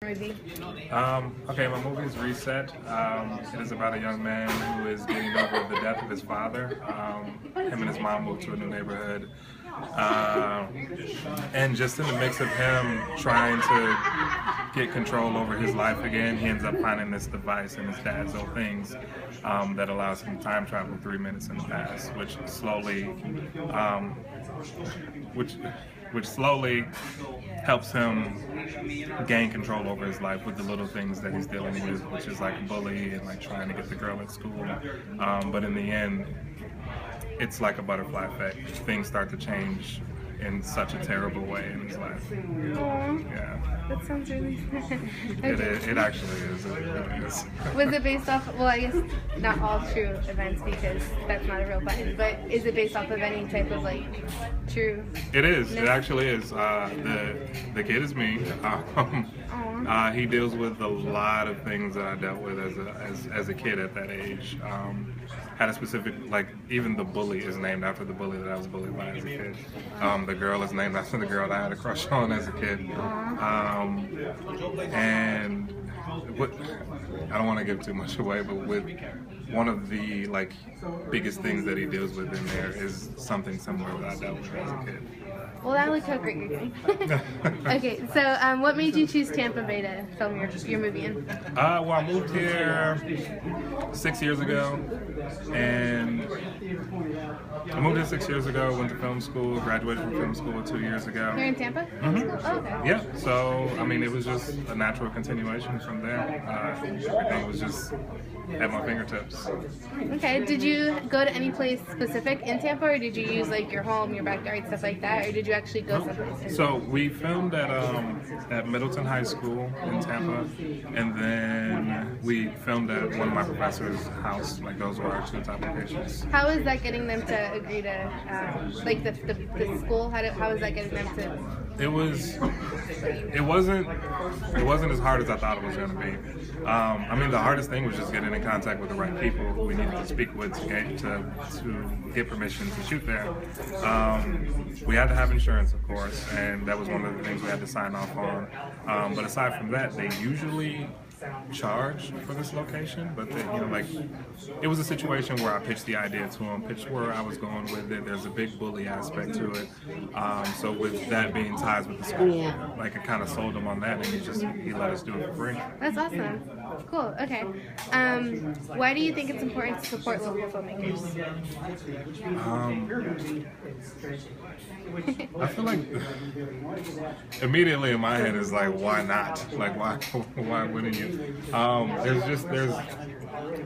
movie? Okay, my movie is Reset. It is about a young man who is getting over the death of his father. Him and his mom moved to a new neighborhood. And just in the mix of him trying to get control over his life again, he ends up finding this device in his dad's old things that allows him to time travel 3 minutes in the past, which slowly helps him gain control over his life with the little things that he's dealing with, which is like a bully and like trying to get the girl at school. But in the end, it's like a butterfly effect. Things start to change in such a terrible way in his life. Aww. Yeah. That sounds really okay. It actually is. It really is. Was it based off, well, I guess not all true events because that's not a real button, but is it based off of any type of like true? It is. It actually is. The kid is me. He deals with a lot of things that I dealt with as a kid at that age. Had a specific, like, even the bully is named after the bully that I was bullied by as a kid. The girl is named after the girl that I had a crush on as a kid. And what, I don't want to give too much away, but with one of the like biggest things that he deals with in there is something similar that I dealt with as a kid. Well, I like how great you're doing. Okay, so what made you choose Tampa Bay to film your movie in? Well, I moved here 6 years ago, and I moved here 6 years ago, went to film school, graduated from film school 2 years ago. Here in Tampa? Mm-hmm. Oh, okay. Yeah, so, I mean, it was just a natural continuation from there. Everything was just at my fingertips. Okay, did you go to any place specific in Tampa, or did you use like your home, your backyard, stuff like that, or did you actually go someplace? So we filmed at Middleton High School in Tampa, and then we filmed at one of my professors' house. Like those were our two top locations. How is that getting them to agree to, like the school? How is that getting them to? It wasn't as hard as I thought it was going to be. I mean, the hardest thing was just getting in contact with the right people who we needed to speak with to get permission to shoot there. We had to have insurance, of course, and that was one of the things we had to sign off on. But aside from that, they usually charge for this location, but they, like, it was a situation where I pitched the idea to him, pitched where I was going with it. There's a big bully aspect to it, so with that being ties with the school, like, I kind of sold him on that, and he let us do it for free. That's awesome. Cool. Okay. Why do you think it's important to support local filmmakers? I feel like immediately in my head is like, why not? Like, why wouldn't you?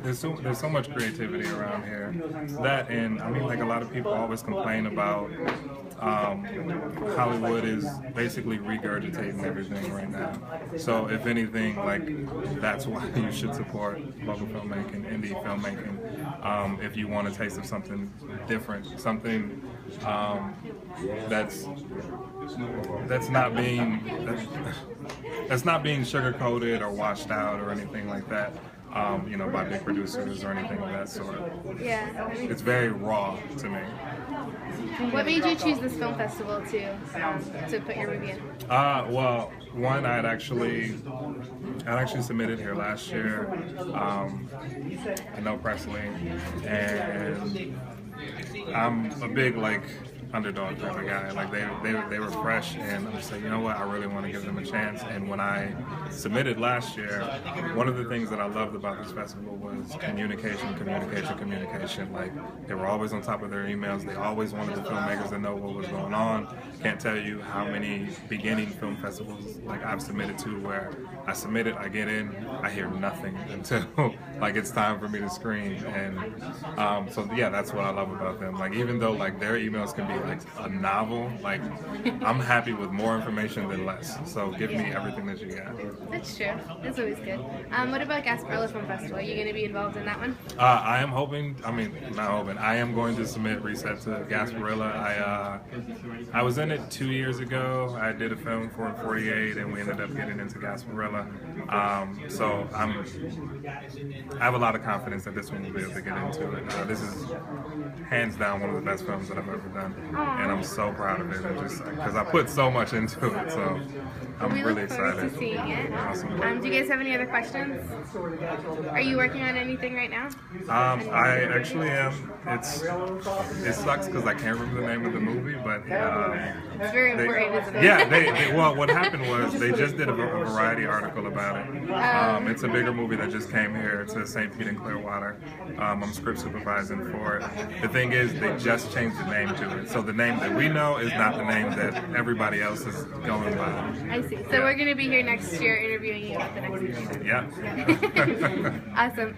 There's so much creativity around here. That, and I mean, like, a lot of people always complain about Hollywood is basically regurgitating everything right now. So if anything, like, that's why you should support local filmmaking, indie filmmaking. If you want a taste of something different, something that's not being sugar-coated or washed out or anything like that. By big producers or anything of that sort. Yeah. It's very raw to me. What made you choose this film festival to put your movie in? Well, one, I'd actually submitted here last year. I know Presley, and I'm a big, like, underdog type of guy. Like, they were fresh, and I'm just like, you know what, I really want to give them a chance. And when I submitted last year, one of the things that I loved about this festival was communication. Like, they were always on top of their emails. They always wanted the filmmakers to know what was going on. Can't tell you how many beginning film festivals like I've submitted to where I submit it, I get in, I hear nothing until like it's time for me to screen. And so yeah, that's what I love about them. Like, even though like their emails can be like a novel, like, I'm happy with more information than less. So give me everything that you got. That's true. That's always good. What about Gasparilla Film Festival? Are you going to be involved in that one? I am hoping. I mean, not hoping. I am going to submit Reset to Gasparilla. I was in it 2 years ago. I did a film for 48, and we ended up getting into Gasparilla. So I have a lot of confidence that this one will be able to get into it. This is hands down one of the best films that I've ever done. and I'm so proud of it. Just because I put so much into it, so I'm We really look forward excited. to seeing it. Awesome. Do you guys have any other questions? Are you working on anything right now? I actually am. It sucks because I can't remember the name of the movie, but It's very important, isn't it? yeah. Well, what happened was they just did a Variety article about it. It's a bigger movie that just came here to St. Pete and Clearwater. I'm script supervising for it. The thing is, they just changed the name to it, so the name that we know is not the name that everybody else is going by. I see. So we're going to be here next year interviewing you at the next meeting. Yeah. Awesome.